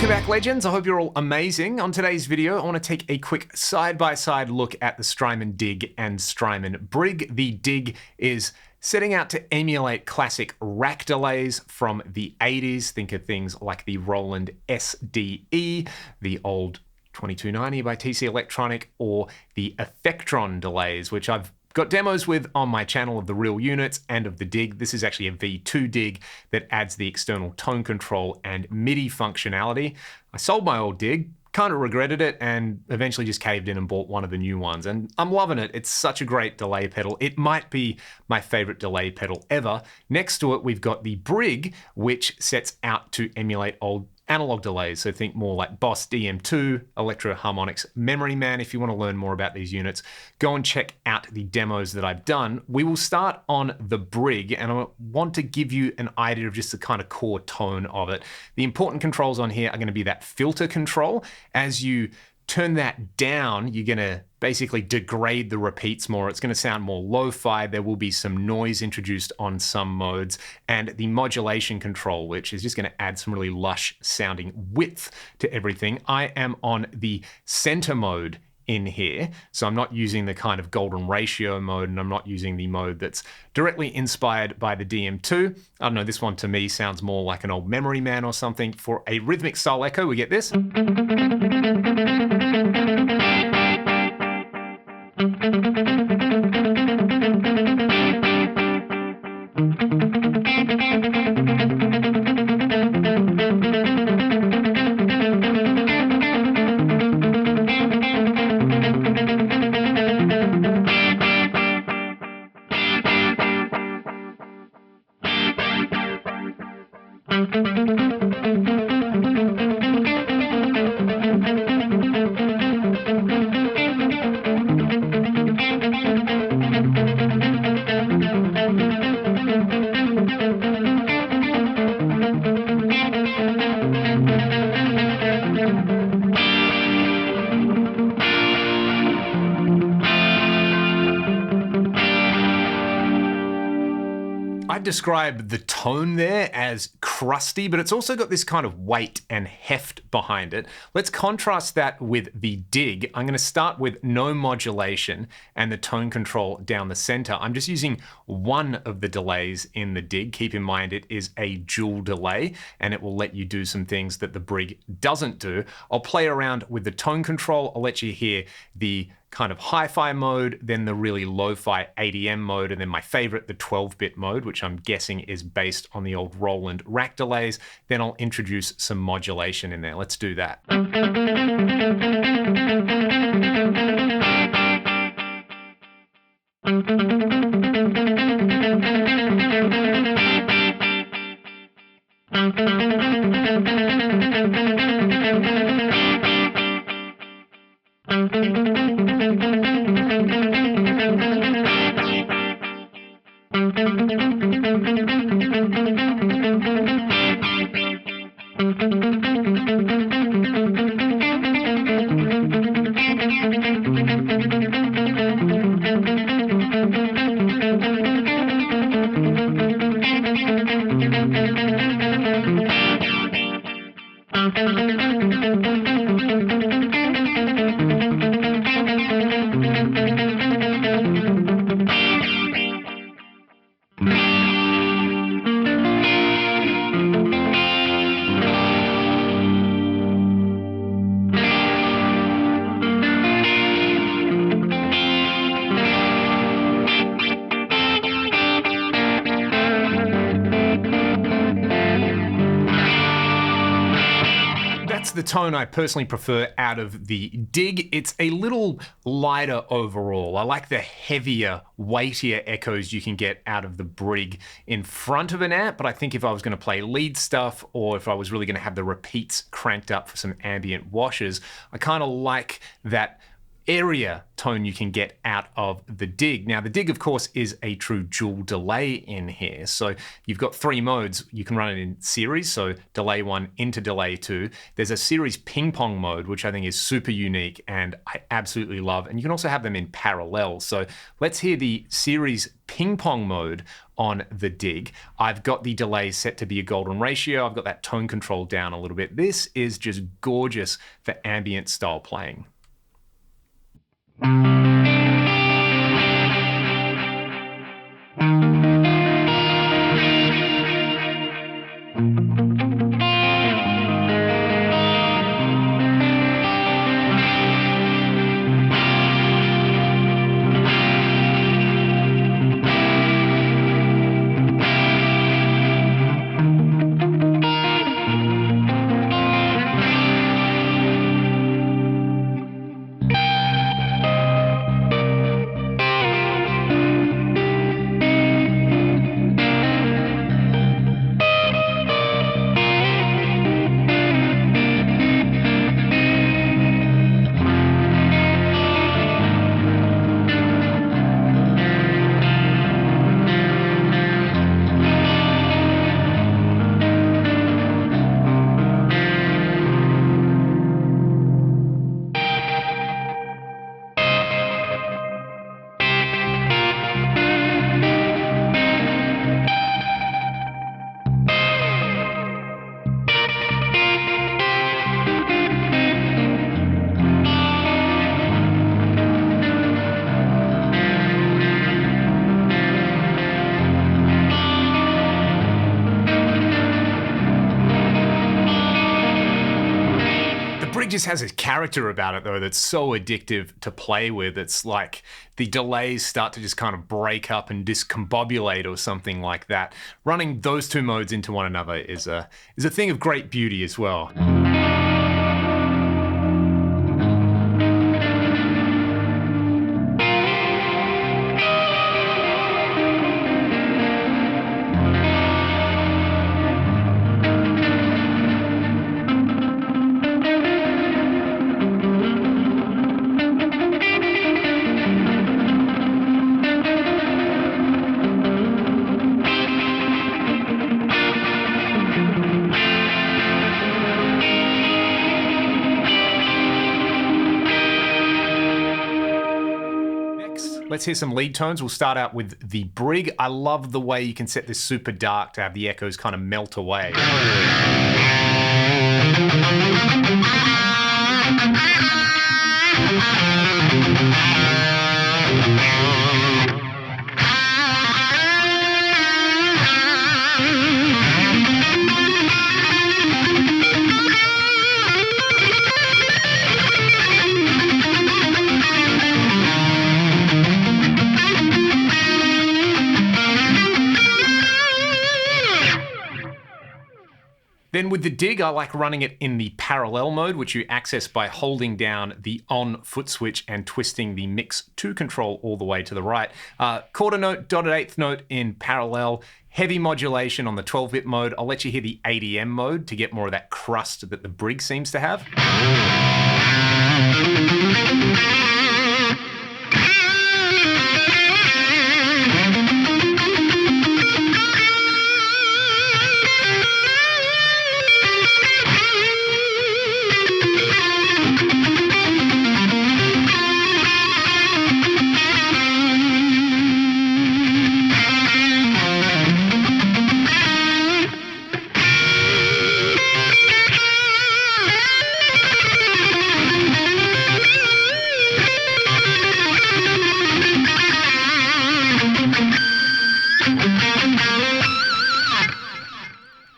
Welcome back, legends. I hope you're all amazing. On today's video, I want to take a quick side-by-side look at the Strymon DIG and Strymon BRIG. The DIG is setting out to emulate classic rack delays from the 80s. Think of things like the Roland SDE, the old 2290 by TC Electronic, or the Effectron delays, which I've got demos with on my channel of the real units and of the DIG. This is actually a V2 DIG that adds the external tone control and MIDI functionality. I sold my old DIG, kind of regretted it, and eventually just caved in and bought one of the new ones. And I'm loving it. It's such a great delay pedal. It might be my favorite delay pedal ever. Next to it, we've got the BRIG, which sets out to emulate old analog delays. So think more like Boss DM2, Electro Harmonix Memory Man. If you want to learn more about these units, go and check out the demos that I've done. We will start on the BRIG, and I want to give you an idea of just the kind of core tone of it. The important controls on here are going to be that filter control. As you turn that down, you're going to basically degrade the repeats more. It's going to sound more lo-fi. There will be some noise introduced on some modes, and the modulation control, which is just going to add some really lush sounding width to everything. I am on the center mode in here, so I'm not using the kind of golden ratio mode, and I'm not using the mode that's directly inspired by the DM2. I don't know, this one to me sounds more like an old Memory Man or something. For a rhythmic style echo, we get this. I'd describe the tone there as crusty, but it's also got this kind of weight and heft behind it. Let's contrast that with the DIG. I'm going to start with no modulation and the tone control down the center. I'm just using one of the delays in the DIG. Keep in mind it is a dual delay, and it will let you do some things that the BRIG doesn't do. I'll play around with the tone control. I'll let you hear the kind of hi-fi mode, then the really lo-fi ADM mode, and then my favorite, the 12-bit mode, which I'm guessing is based on the old Roland rack delays. Then I'll introduce some modulation in there. Let's do that. The tone I personally prefer out of the DIG. It's a little lighter overall. I like the heavier, weightier echoes you can get out of the BRIG in front of an amp, but I think if I was going to play lead stuff, or if I was really going to have the repeats cranked up for some ambient washes, I kind of like that area tone you can get out of the DIG. Now, the DIG, of course, is a true dual delay in here. So you've got 3 modes. You can run it in series, so delay 1 into delay 2. There's a series ping pong mode, which I think is super unique and I absolutely love. And you can also have them in parallel. So let's hear the series ping pong mode on the DIG. I've got the delay set to be a golden ratio. I've got that tone control down a little bit. This is just gorgeous for ambient style playing. BRIG just has a character about it though that's so addictive to play with. It's like the delays start to just kind of break up and discombobulate or something like that. Running those 2 modes into one another is a thing of great beauty as well. Let's hear some lead tones. We'll start out with the BRIG. I love the way you can set this super dark to have the echoes kind of melt away. Then with the DIG, I like running it in the parallel mode, which you access by holding down the on foot switch and twisting the mix 2 control all the way to the right. Quarter note, dotted eighth note in parallel, heavy modulation on the 12-bit mode. I'll let you hear the ADM mode to get more of that crust that the BRIG seems to have.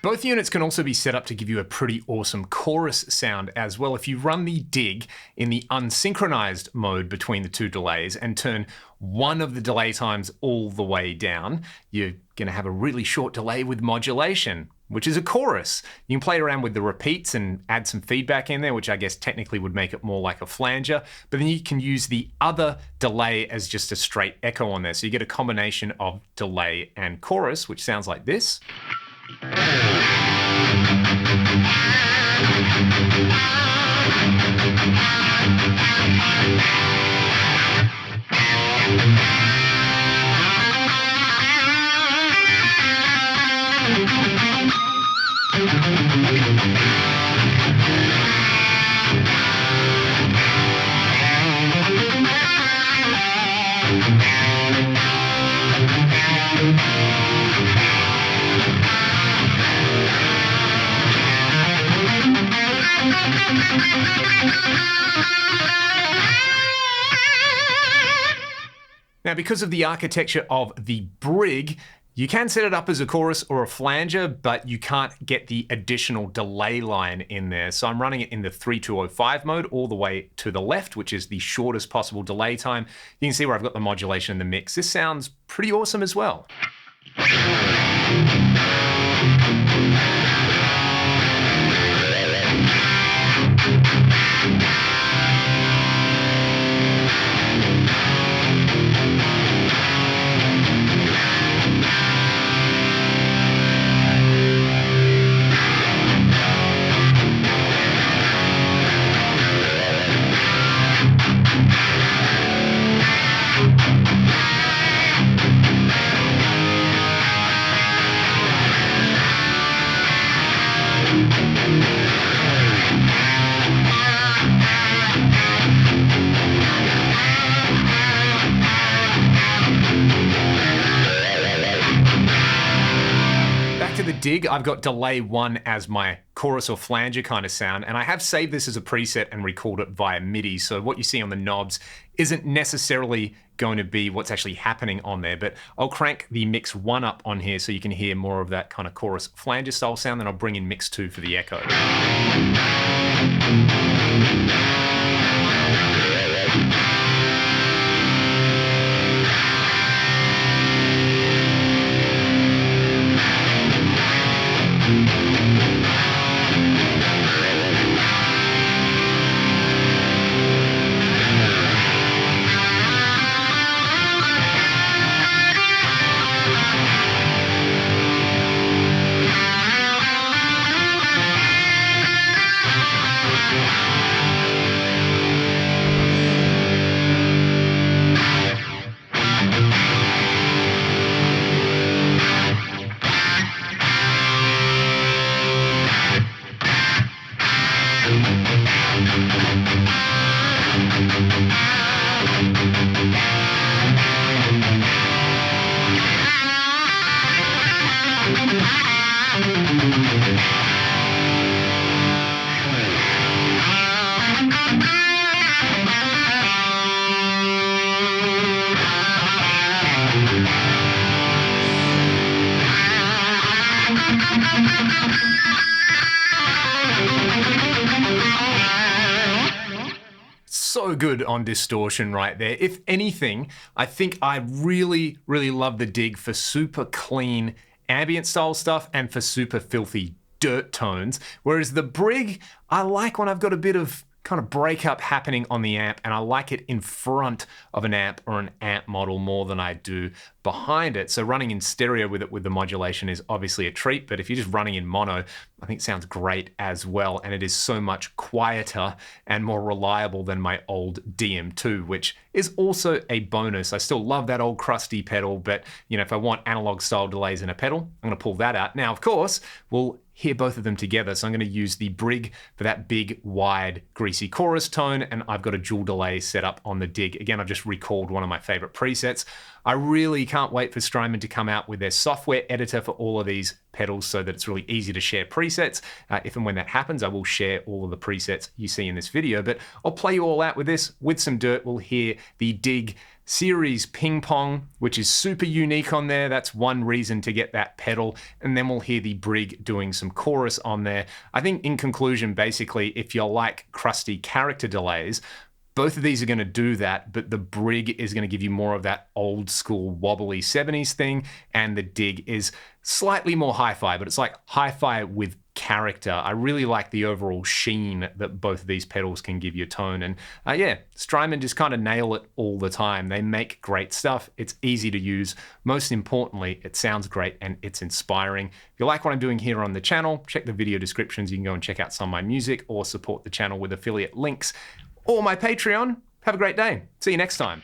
Both units can also be set up to give you a pretty awesome chorus sound as well. If you run the DIG in the unsynchronized mode between the 2 delays and turn one of the delay times all the way down, you're going to have a really short delay with modulation, which is a chorus. You can play around with the repeats and add some feedback in there, which I guess technically would make it more like a flanger, but then you can use the other delay as just a straight echo on there. So you get a combination of delay and chorus, which sounds like this. Now, because of the architecture of the BRIG, you can set it up as a chorus or a flanger, but you can't get the additional delay line in there. So I'm running it in the 3205 mode all the way to the left, which is the shortest possible delay time. You can see where I've got the modulation in the mix. This sounds pretty awesome as well. The dig, I've got delay 1 as my chorus or flanger kind of sound, and I have saved this as a preset and recorded it via MIDI, so what you see on the knobs isn't necessarily going to be what's actually happening on there, but I'll crank the mix 1 up on here so you can hear more of that kind of chorus flanger style sound, then I'll bring in mix 2 for the echo. So good on distortion right there. If anything, I think I really love the dig for super clean ambient style stuff and for super filthy dirt tones. Whereas the BRIG, I like when I've got a bit of kind of breakup happening on the amp, and I like it in front of an amp or an amp model more than I do behind it. So running in stereo with it with the modulation is obviously a treat, but if you're just running in mono, I think it sounds great as well, and it is so much quieter and more reliable than my old DM2, which is also a bonus. I still love that old crusty pedal, but you know, if I want analog style delays in a pedal, I'm gonna pull that out. Now, of course, we'll hear both of them together. So I'm going to use the BRIG for that big, wide, greasy chorus tone, and I've got a dual delay set up on the dig. Again, I've just recalled one of my favorite presets. I really can't wait for Strymon to come out with their software editor for all of these pedals so that it's really easy to share presets. If and when that happens, I will share all of the presets you see in this video, but I'll play you all out with this. With some dirt, we'll hear the dig series ping pong, which is super unique on there. That's one reason to get that pedal. And then we'll hear the BRIG doing some chorus on there. I think in conclusion, basically, if you like crusty character delays, both of these are going to do that, but the BRIG is going to give you more of that old school wobbly 70s thing, and the dig is slightly more hi-fi, but it's like hi-fi with character. I really like the overall sheen that both of these pedals can give you tone, and yeah, Strymon just kind of nail it all the time. They make great stuff. It's easy to use. Most importantly, it sounds great and it's inspiring. If you like what I'm doing here on the channel, check the video descriptions. You can go and check out some of my music or support the channel with affiliate links or my Patreon. Have a great day. See you next time.